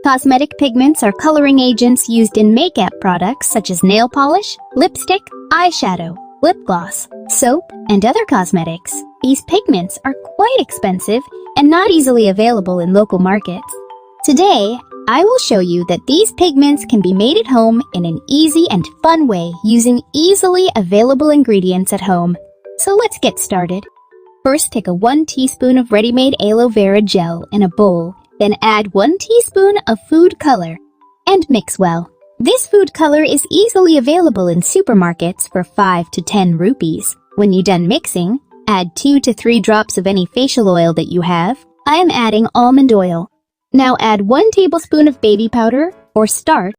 Cosmetic pigments are coloring agents used in makeup products such as nail polish, lipstick, eyeshadow, lip gloss, soap, and other cosmetics. These pigments are quite expensive and not easily available in local markets. Today, I will show you that these pigments can be made at home in an easy and fun way using easily available ingredients at home. So let's get started. First, take a 1 teaspoon of ready-made aloe vera gel in a bowl, then add 1 teaspoon of food color and mix well. This food color is easily available in supermarkets for 5 to 10 rupees. When you're done mixing, add 2 to 3 drops of any facial oil that you have. I am adding almond oil. Now add 1 tablespoon of baby powder or starch